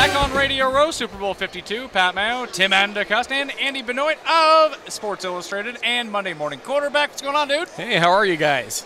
Back on Radio Row, Super Bowl 52, Pat Mayo, Tim Andacust, and Andy Benoit of Sports Illustrated and Monday Morning Quarterback. What's going on, dude? Hey, how are you guys?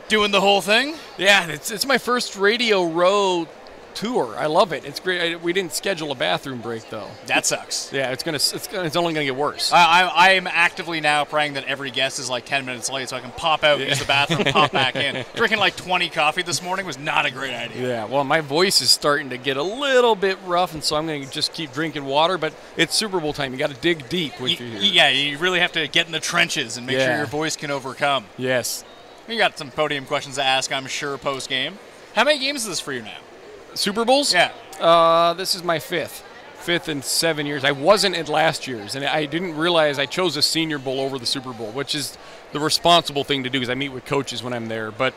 Doing the whole thing? Yeah, it's my first Radio Row tour. I love it. It's great. We didn't schedule a bathroom break though. That sucks. Yeah, it's only gonna get worse. I am actively now praying that every guest is like 10 minutes late so I can pop out, use the bathroom, pop back in. Drinking like 20 coffee this morning was not a great idea. Yeah, well, my voice is starting to get a little bit rough, and so I'm gonna just keep drinking water. But it's Super Bowl time. You got to dig deep with you. Yeah, you really have to get in the trenches and make sure your voice can overcome. Yes. You got some podium questions to ask, I'm sure, post game. How many games is this for you now? Super Bowls? Yeah. This is my fifth in 7 years. I wasn't at last year's, and I didn't realize I chose a Senior Bowl over the Super Bowl, which is the responsible thing to do because I meet with coaches when I'm there. But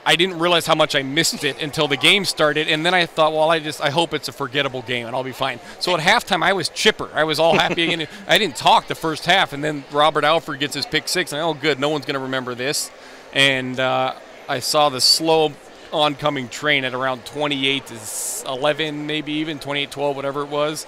I didn't realize how much I missed it until the game started, and then I thought, well, I hope it's a forgettable game and I'll be fine. So at halftime, I was chipper. I was all happy again. I didn't talk the first half, and then Robert Alford gets his pick six, and oh, good, no one's going to remember this. And I saw the slow oncoming train at around 28-11, maybe even 28-12, whatever it was,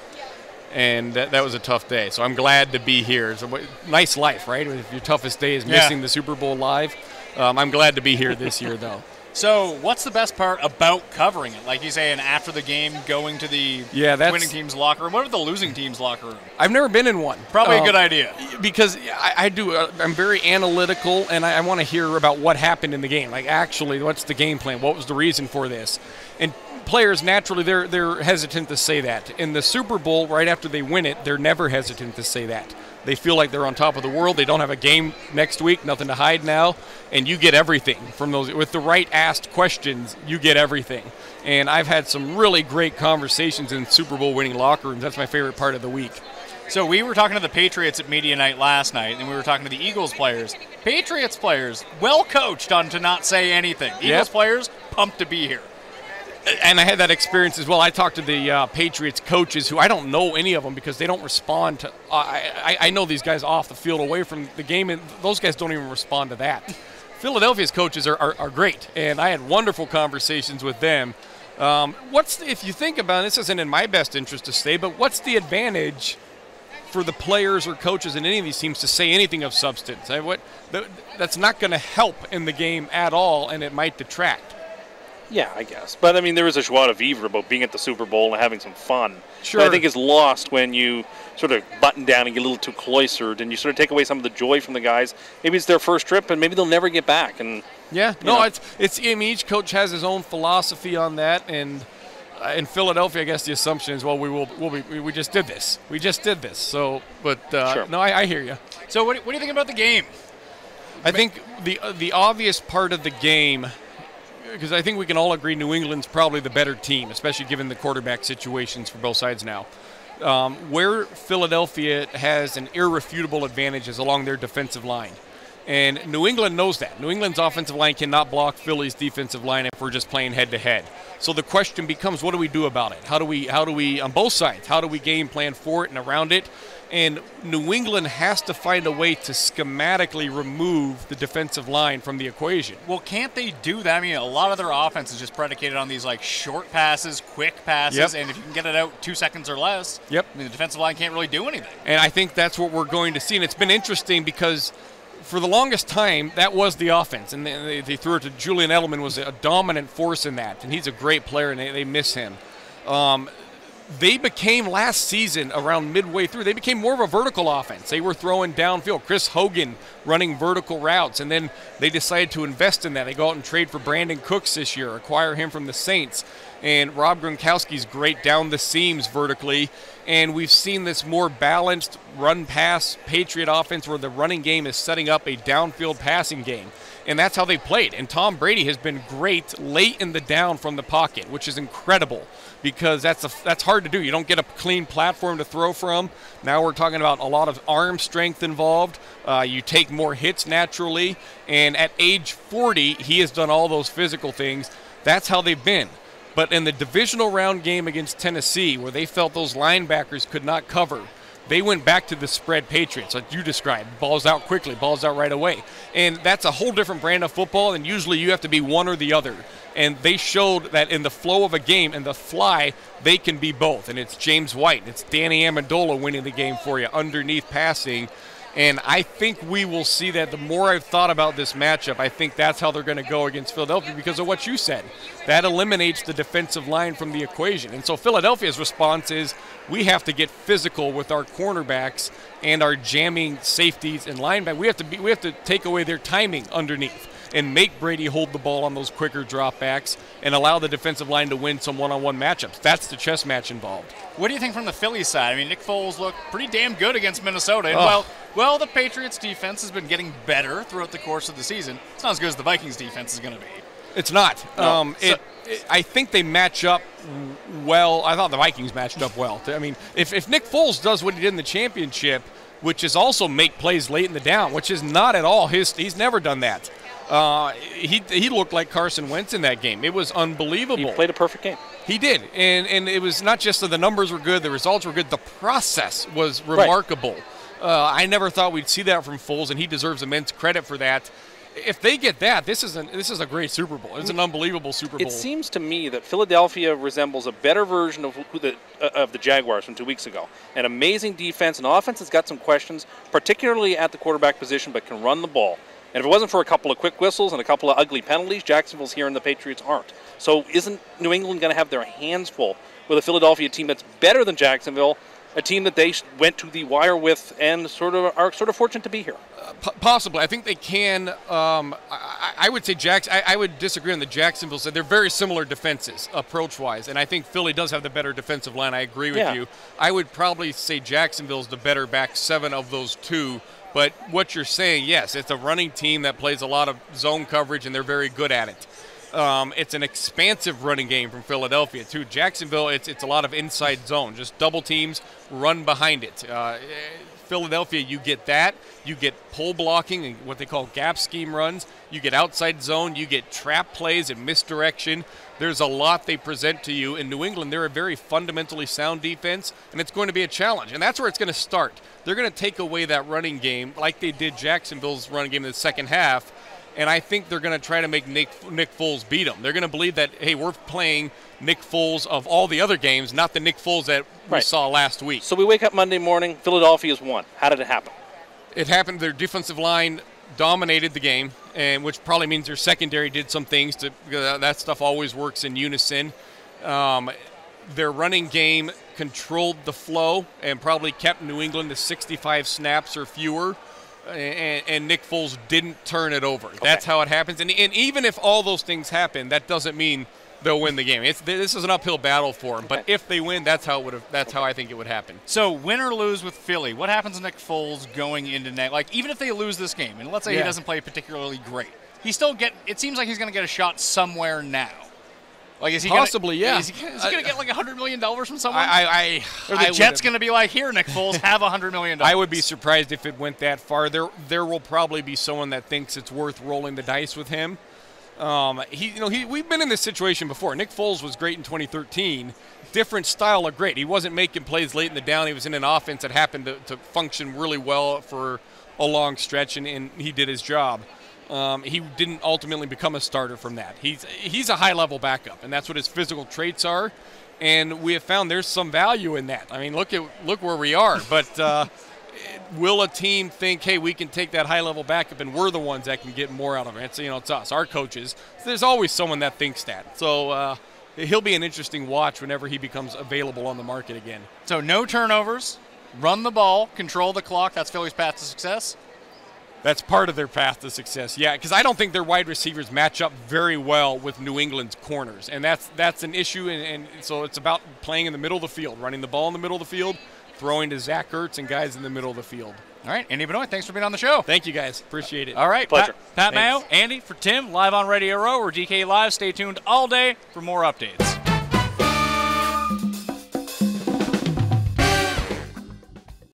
and that was a tough day. So I'm glad to be here. It's a nice life, right? If your toughest day is missing the Super Bowl live, I'm glad to be here this year, though. So what's the best part about covering it? Like you say, and after the game, going to the winning team's locker room. What about the losing team's locker room? I've never been in one. Probably a good idea. Because I do. I'm very analytical, and I want to hear about what happened in the game. Like, actually, what's the game plan? What was the reason for this? And players, naturally, they're hesitant to say that. In the Super Bowl, right after they win it, they're never hesitant to say that. They feel like they're on top of the world. They don't have a game next week, nothing to hide now, and you get everything from those. With the right asked questions, you get everything. And I've had some really great conversations in Super Bowl winning locker rooms. That's my favorite part of the week. So we were talking to the Patriots at Media Night last night, and we were talking to the Eagles players. Patriots players, well coached on to not say anything. Eagles players, pumped to be here. And I had that experience as well. I talked to the Patriots coaches, who I don't know any of them because they don't respond to I know these guys off the field, away from the game, and those guys don't even respond to that. Philadelphia's coaches are great, and I had wonderful conversations with them. If you think about it, this isn't in my best interest to say, but what's the advantage for the players or coaches in any of these teams to say anything of substance? That's not going to help in the game at all, and it might detract. Yeah, I guess. But, I mean, there is a joie de vivre about being at the Super Bowl and having some fun. Sure. That I think is lost when you sort of button down and get a little too cloistered and you sort of take away some of the joy from the guys. Maybe it's their first trip and maybe they'll never get back. And it's I mean, each coach has his own philosophy on that, and in Philadelphia, I guess the assumption is, well, we just did this. We just did this. So, but sure. No, I hear you. So what do you think about the game? I think the obvious part of the game, because I think we can all agree New England's probably the better team, especially given the quarterback situations for both sides now. Where Philadelphia has an irrefutable advantage is along their defensive line. And New England knows that. New England's offensive line cannot block Philly's defensive line if we're just playing head-to-head. So the question becomes, what do we do about it? How do we, on both sides, how do we game plan for it and around it? And New England has to find a way to schematically remove the defensive line from the equation. Well, can't they do that? I mean, a lot of their offense is just predicated on these like short passes, quick passes, and if you can get it out 2 seconds or less, I mean, the defensive line can't really do anything. And I think that's what we're going to see. And it's been interesting because for the longest time, that was the offense. And they threw it to Julian Edelman, was a dominant force in that. And he's a great player, and they miss him. They became, last season, around midway through, they became more of a vertical offense. They were throwing downfield. Chris Hogan running vertical routes, and then they decided to invest in that. They go out and trade for Brandon Cooks this year, acquire him from the Saints. And Rob Gronkowski's great down the seams vertically. And we've seen this more balanced run-pass Patriot offense where the running game is setting up a downfield passing game. And that's how they played. And Tom Brady has been great late in the down from the pocket, which is incredible because that's hard to do. You don't get a clean platform to throw from. Now we're talking about a lot of arm strength involved. You take more hits naturally. And at age 40, he has done all those physical things. That's how they've been. But in the divisional round game against Tennessee, where they felt those linebackers could not cover, they went back to the spread Patriots, like you described. Balls out quickly, balls out right away. And that's a whole different brand of football, and usually you have to be one or the other. And they showed that in the flow of a game and the fly, they can be both. And it's James White, it's Danny Amendola winning the game for you underneath passing. And I think we will see that. The more I've thought about this matchup, I think that's how they're going to go against Philadelphia because of what you said. That eliminates the defensive line from the equation. And so Philadelphia's response is we have to get physical with our cornerbacks and our jamming safeties and linebackers. We have to take away their timing underneath and make Brady hold the ball on those quicker dropbacks and allow the defensive line to win some one-on-one matchups. That's the chess match involved. What do you think from the Phillies side? I mean, Nick Foles looked pretty damn good against Minnesota. And well, the Patriots' defense has been getting better throughout the course of the season. It's not as good as the Vikings' defense is going to be. It's not. No. I think they match up well. I thought the Vikings matched up well. I mean, if Nick Foles does what he did in the championship, which is also make plays late in the down, which is not at all he's never done that. He looked like Carson Wentz in that game. It was unbelievable. He played a perfect game. He did, and it was not just that the numbers were good, the results were good. The process was remarkable. Right. I never thought we'd see that from Foles, and he deserves immense credit for that. If they get that, this is a great Super Bowl. It's an unbelievable Super Bowl. It seems to me that Philadelphia resembles a better version of the Jaguars from 2 weeks ago. An amazing defense, an offense that's got some questions, particularly at the quarterback position, but can run the ball. And if it wasn't for a couple of quick whistles and a couple of ugly penalties, Jacksonville's here and the Patriots aren't. So isn't New England going to have their hands full with a Philadelphia team that's better than Jacksonville, a team that they went to the wire with and are fortunate to be here? Possibly. I think they can. I would say I would disagree on the Jacksonville side. They're very similar defenses, approach-wise, and I think Philly does have the better defensive line. I agree with you. I would probably say Jacksonville's the better back seven of those two. But what you're saying, yes, it's a running team that plays a lot of zone coverage, and they're very good at it. It's an expansive running game from Philadelphia, too. Jacksonville, it's a lot of inside zone, just double teams, run behind it. Philadelphia, you get that. You get pull blocking and what they call gap scheme runs. You get outside zone. You get trap plays and misdirection. There's a lot they present to you. In New England, they're a very fundamentally sound defense, and it's going to be a challenge. And that's where it's going to start. They're going to take away that running game like they did Jacksonville's running game in the second half, and I think they're going to try to make Nick Foles beat them. They're going to believe that, hey, we're playing Nick Foles of all the other games, not the Nick Foles that we saw last week. So we wake up Monday morning, Philadelphia's won. How did it happen? It happened, their defensive line dominated the game, and which probably means their secondary did some things. That stuff always works in unison. Their running game controlled the flow and probably kept New England to 65 snaps or fewer. And Nick Foles didn't turn it over. Okay. That's how it happens. And even if all those things happen, that doesn't mean they'll win the game. This is an uphill battle for them. But if they win, that's how I think it would happen. So win or lose with Philly, what happens to Nick Foles going into next? Like, even if they lose this game, and let's say he doesn't play particularly great, it seems like he's going to get a shot somewhere now. Like, is he possibly? Is he going to get like $100 million from someone? Or the I Jets going to be like, here, Nick Foles, have $100 million. I would be surprised if it went that far. There will probably be someone that thinks it's worth rolling the dice with him. We've been in this situation before. Nick Foles was great in 2013. Different style of great. He wasn't making plays late in the down. He was in an offense that happened to function really well for a long stretch, and he did his job. He didn't ultimately become a starter from that. He's a high-level backup, and that's what his physical traits are. And we have found there's some value in that. I mean, look where we are. But will a team think, hey, we can take that high-level backup, and we're the ones that can get more out of it? It's us, our coaches. There's always someone that thinks that. So he'll be an interesting watch whenever he becomes available on the market again. So no turnovers, run the ball, control the clock. That's Philly's path to success. That's part of their path to success, yeah, because I don't think their wide receivers match up very well with New England's corners, and that's an issue, and so it's about playing in the middle of the field, running the ball in the middle of the field, throwing to Zach Ertz and guys in the middle of the field. All right, Andy Benoit, thanks for being on the show. Thank you, guys. Appreciate it. All right, pleasure. Pat Mayo, Andy, for Tim, live on Radio Row or GK Live. Stay tuned all day for more updates.